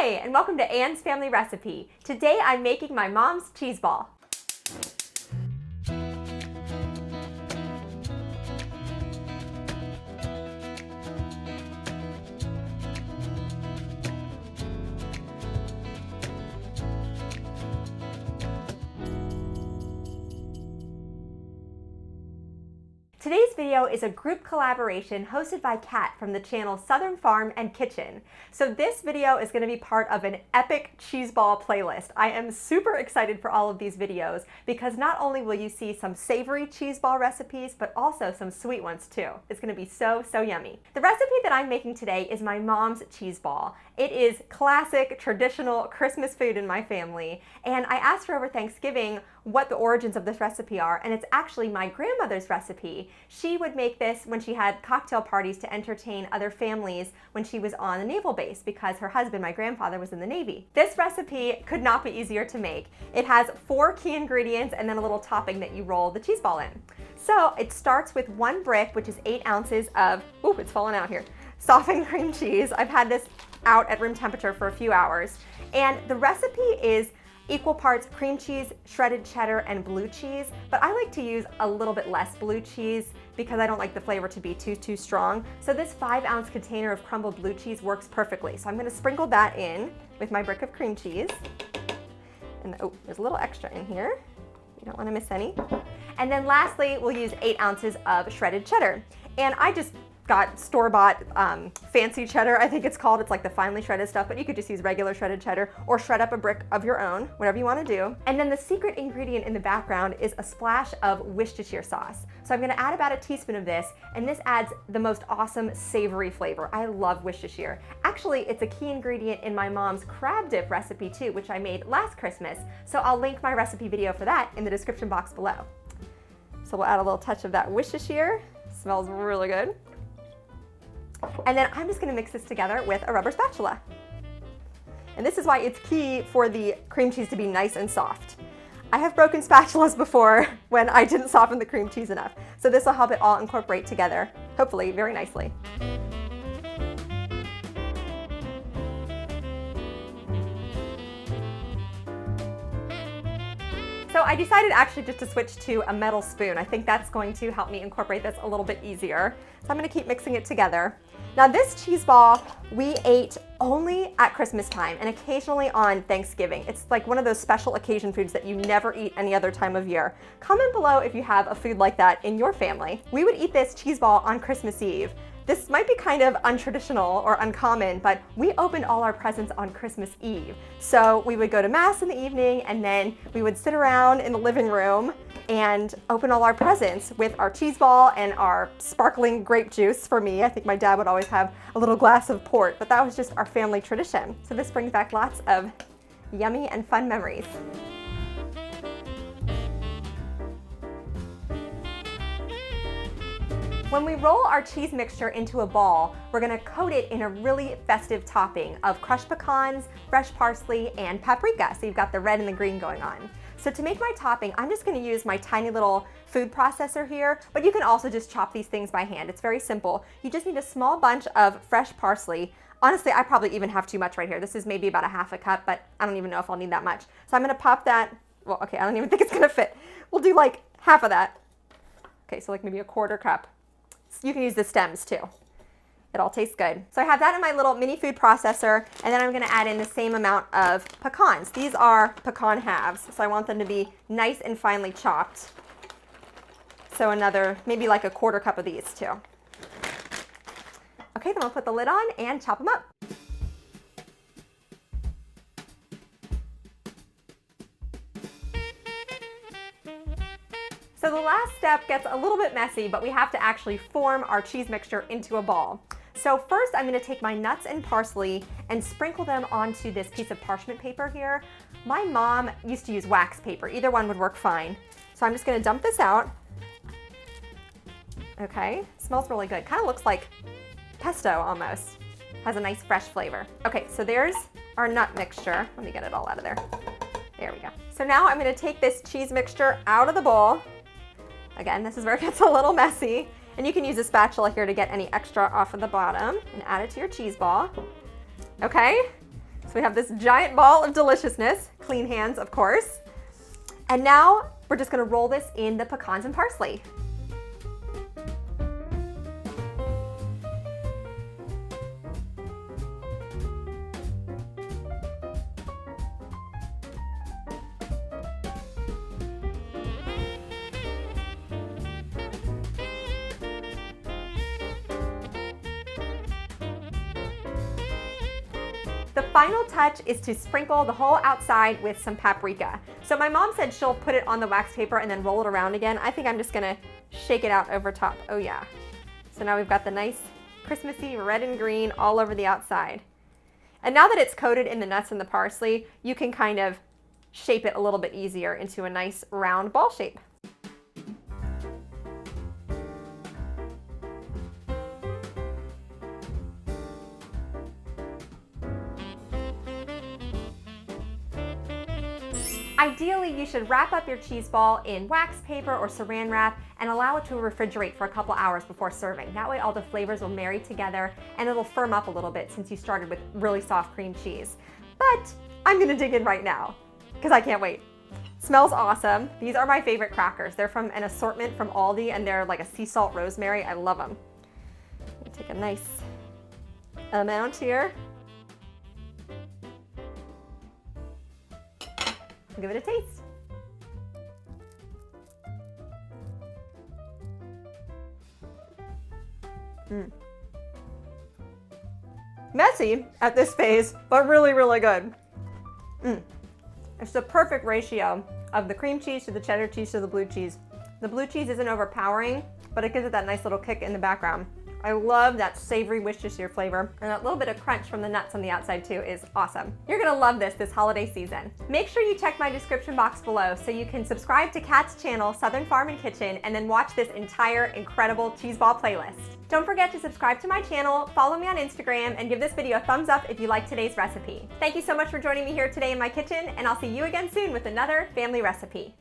Hi, and welcome to Anne's Family Recipe. Today I'm making my mom's cheese ball. Today's video is a group collaboration hosted by Kat from the channel Southern Farm and Kitchen. So this video is going to be part of an epic cheese ball playlist. I am super excited for all of these videos because not only will you see some savory cheese ball recipes, but also some sweet ones too. It's going to be so yummy. The recipe that I'm making today is my mom's cheese ball. It is classic, traditional Christmas food in my family, and I asked her over Thanksgiving what the origins of this recipe are, and it's actually my grandmother's recipe. She would make this when she had cocktail parties to entertain other families when she was on the naval base because her husband, my grandfather, was in the Navy. This recipe could not be easier to make. It has 4 key ingredients and then a little topping that you roll the cheese ball in. So it starts with 1 brick, which is 8 ounces of, ooh, it's falling out here, softened cream cheese. I've had this out at room temperature for a few hours. And the recipe is equal parts cream cheese, shredded cheddar, and blue cheese, but I like to use a little bit less blue cheese because I don't like the flavor to be too strong. So this 5-ounce container of crumbled blue cheese works perfectly. So I'm gonna sprinkle that in with my brick of cream cheese. And oh, there's a little extra in here. You don't wanna miss any. And then lastly, we'll use 8 ounces of shredded cheddar. And I just got store-bought fancy cheddar, I think it's called. It's like the finely shredded stuff, but you could just use regular shredded cheddar or shred up a brick of your own, whatever you want to do. And then the secret ingredient in the background is a splash of Worcestershire sauce. So I'm going to add about a teaspoon of this, and this adds the most awesome savory flavor. I love Worcestershire. Actually, it's a key ingredient in my mom's crab dip recipe too, which I made last Christmas. So I'll link my recipe video for that in the description box below. So we'll add a little touch of that Worcestershire. Smells really good. And then I'm just going to mix this together with a rubber spatula. And this is why it's key for the cream cheese to be nice and soft. I have broken spatulas before when I didn't soften the cream cheese enough. So this will help it all incorporate together, hopefully very nicely. So I decided actually just to switch to a metal spoon. I think that's going to help me incorporate this a little bit easier. So I'm going to keep mixing it together. Now this cheese ball we ate only at Christmas time and occasionally on Thanksgiving. It's like one of those special occasion foods that you never eat any other time of year. Comment below if you have a food like that in your family. We would eat this cheese ball on Christmas Eve. This might be kind of untraditional or uncommon, but we opened all our presents on Christmas Eve. So we would go to Mass in the evening and then we would sit around in the living room and open all our presents with our cheese ball and our sparkling grape juice for me. I think my dad would always have a little glass of port, but that was just our family tradition. So this brings back lots of yummy and fun memories. When we roll our cheese mixture into a ball, we're gonna coat it in a really festive topping of crushed pecans, fresh parsley, and paprika. So you've got the red and the green going on. So to make my topping, I'm just gonna use my tiny little food processor here, but you can also just chop these things by hand. It's very simple. You just need a small bunch of fresh parsley. Honestly, I probably even have too much right here. This is maybe about a half a cup, but I don't even know if I'll need that much. So I'm gonna pop that, well, okay, I don't even think it's gonna fit. We'll do like half of that. Okay, so like maybe a quarter cup. You can use the stems too. It all tastes good. So I have that in my little mini food processor, and then I'm gonna add in the same amount of pecans. These are pecan halves, so I want them to be nice and finely chopped. So another, maybe like a quarter cup of these too. Okay, then I'll put the lid on and chop them up. So the last step gets a little bit messy, but we have to actually form our cheese mixture into a ball. So first I'm gonna take my nuts and parsley and sprinkle them onto this piece of parchment paper here. My mom used to use wax paper. Either one would work fine. So I'm just gonna dump this out. Okay, smells really good. Kind of looks like pesto almost. Has a nice fresh flavor. Okay, so there's our nut mixture. Let me get it all out of there. There we go. So now I'm gonna take this cheese mixture out of the bowl. Again, this is where it gets a little messy. And you can use a spatula here to get any extra off of the bottom and add it to your cheese ball. Okay, So we have this giant ball of deliciousness, clean hands, of course. And now we're just gonna roll this in the pecans and parsley. The final touch is to sprinkle the whole outside with some paprika. So my mom said she'll put it on the wax paper and then roll it around again. I think I'm just gonna shake it out over top. Oh yeah. So now we've got the nice Christmassy red and green all over the outside. And now that it's coated in the nuts and the parsley, you can kind of shape it a little bit easier into a nice round ball shape. Ideally, you should wrap up your cheese ball in wax paper or saran wrap and allow it to refrigerate for a couple hours before serving. That way all the flavors will marry together and it'll firm up a little bit since you started with really soft cream cheese. But I'm gonna dig in right now because I can't wait. Smells awesome. These are my favorite crackers. They're from an assortment from Aldi and they're like a sea salt rosemary. I love them. Take a nice amount here. Give it a taste. Messy at this phase, but really, really good. It's the perfect ratio of the cream cheese to the cheddar cheese to the blue cheese. The blue cheese isn't overpowering, but it gives it that nice little kick in the background. I love that savory Worcestershire flavor, and that little bit of crunch from the nuts on the outside too is awesome. You're gonna love this holiday season. Make sure you check my description box below so you can subscribe to Kat's channel, Southern Farm and Kitchen, and then watch this entire incredible cheese ball playlist. Don't forget to subscribe to my channel, follow me on Instagram, and give this video a thumbs up if you like today's recipe. Thank you so much for joining me here today in my kitchen, and I'll see you again soon with another family recipe.